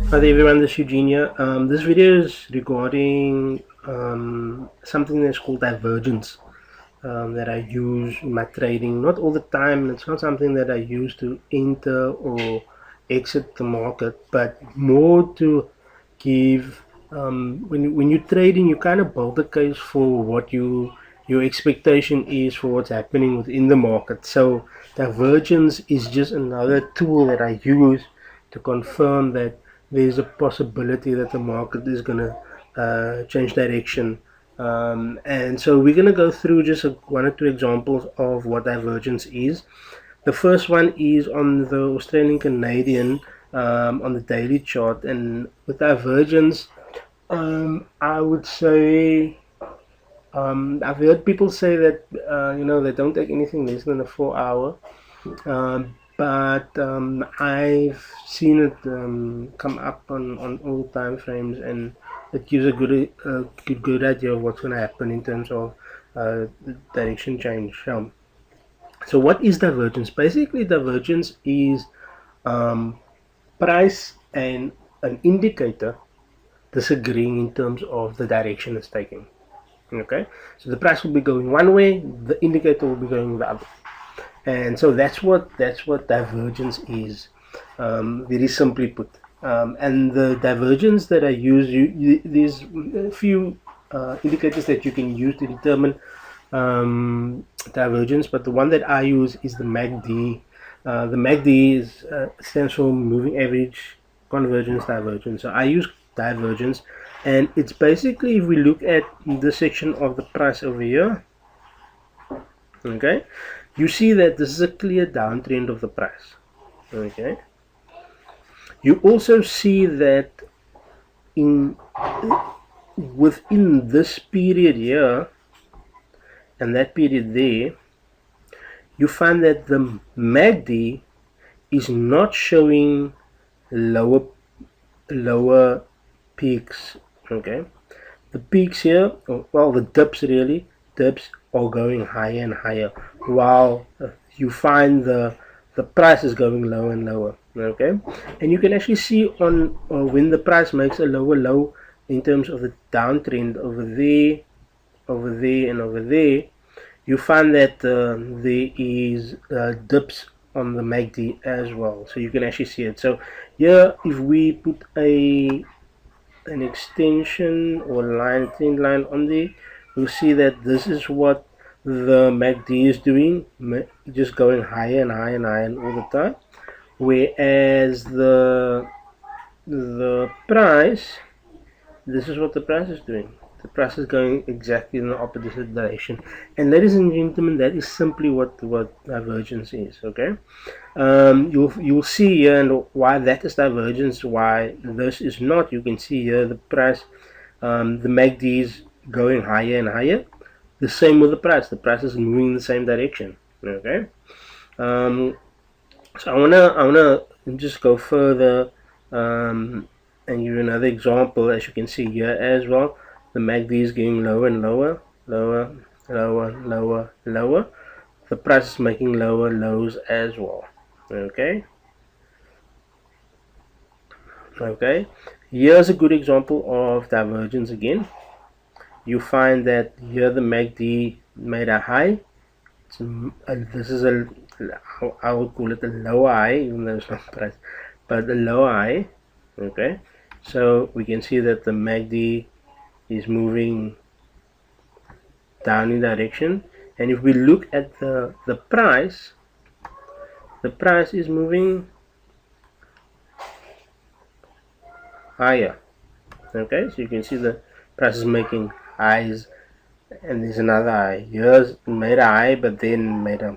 Hi there everyone, this is Eugenia. This video is regarding something that's called divergence that I use in my trading. Not all the time, it's not something that I use to enter or exit the market, but more to give, when you're trading, you kind of build a case for what your expectation is for what's happening within the market. So divergence is just another tool that I use to confirm that there's a possibility that the market is going to change direction. And so we're going to go through just one or two examples of what divergence is. The first one is on the Australian Canadian on the daily chart, and with divergence, I would say I've heard people say that they don't take anything less than a 4 hour, but I've seen it come up on all time frames, and it gives a good idea of what's going to happen in terms of direction change. So what is divergence? Basically, divergence is price and an indicator disagreeing in terms of the direction it's taking. Okay, so the price will be going one way, the indicator will be going the other, and so that's what divergence is, very simply put. And the divergence that I use, there's a few indicators that you can use to determine divergence, but the one that I use is the MACD. The MACD stands for moving average convergence divergence. So I use divergence, and it's basically, if we look at the section of the price over here, okay, you see that this is a clear downtrend of the price. Okay, you also see that in within this period here and that period there, you find that the MACD is not showing lower peaks. Okay, the peaks here, well, the dips are going higher and higher, while you find the price is going lower and lower. Okay, and you can actually see on when the price makes a lower low in terms of the downtrend over there, and over there, you find that there is dips on the MACD as well, so you can actually see it. So here, if we put an extension or trend line on there, you'll see that this is what the MACD is doing, just going higher and higher and higher all the time, whereas the price, this is what the price is doing. The price is going exactly in the opposite direction. And ladies and gentlemen, that is simply what divergence is. Okay, you'll see here, and why that is divergence, why this is not. You can see here the price, the MACD is going higher and higher. The same with the price. The price is moving in the same direction. Okay, so I wanna just go further and give you another example. As you can see here as well, the MACD is getting lower and lower, lower. The price is making lower lows as well. Okay. Here's a good example of divergence again. You find that here the MACD made a high. This is I would call it a lower high, even though it's not price, but a lower high. Okay, so we can see that the MACD is moving down in direction, and if we look at the price is moving higher. Okay, so you can see the price is making highs, and there's another high. Here's made a high, but then made a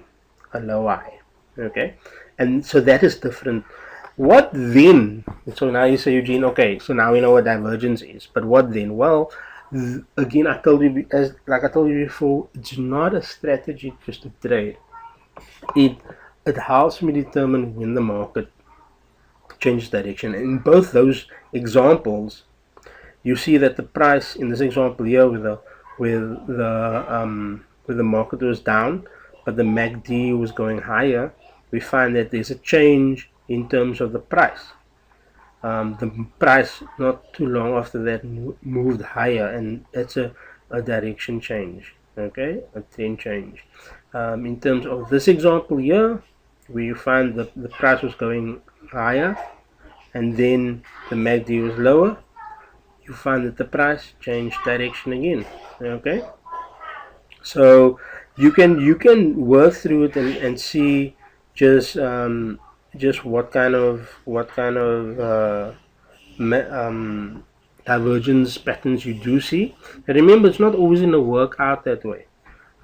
low high. Okay, and so that is different. What then? So now you say, Eugene, okay, so now we know what divergence is, but what then? Well, again, I told you, like I told you before, it's not a strategy just to trade. It helps me determine when the market changes direction. And in both those examples, you see that the price in this example here, with the market was down, but the MACD was going higher, we find that there's a change in terms of the price. the price not too long after that moved higher, and that's a direction change, okay, a trend change. In terms of this example here, where you find that the price was going higher and then the MACD was lower, you find that the price changed direction again, okay. So you can work through it and see just just what kind of divergence patterns you do see. And remember, it's not always going to work out that way.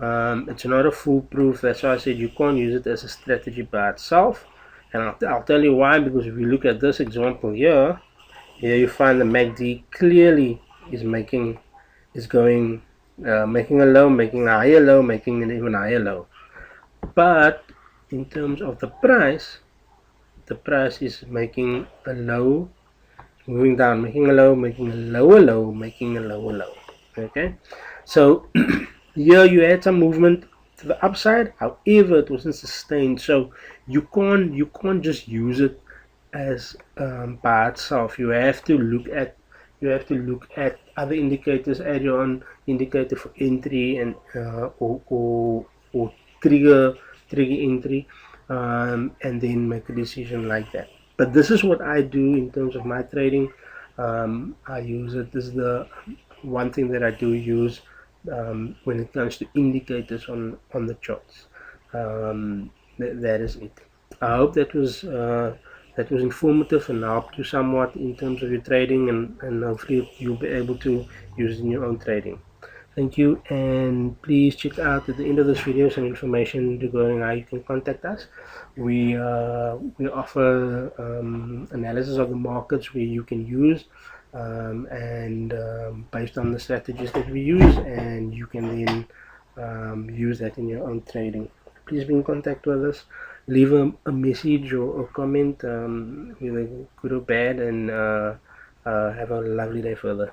It's not a foolproof. That's why I said you can't use it as a strategy by itself. And I'll tell you why. Because if you look at this example here you find the MACD clearly is going making a low, making a higher low, making an even higher low. But in terms of the price is making a low, moving down, making a low, making a lower low, making a lower low. Okay, so here you had some movement to the upside, however it wasn't sustained. So you can't just use it as by itself. You have to look at other indicators, add your own indicator for entry and or trigger entry, and then make a decision like that. But this is what I do in terms of my trading. I use it. This is the one thing that I do use when it comes to indicators on the charts. That is it. I hope that was informative and helped you somewhat in terms of your trading, and hopefully you'll be able to use it in your own trading. Thank you, and please check out at the end of this video some information regarding how you can contact us. We offer analysis of the markets where you can use, and based on the strategies that we use, and you can then use that in your own trading. Please be in contact with us. Leave a message or a comment, whether good or bad, and have a lovely day further.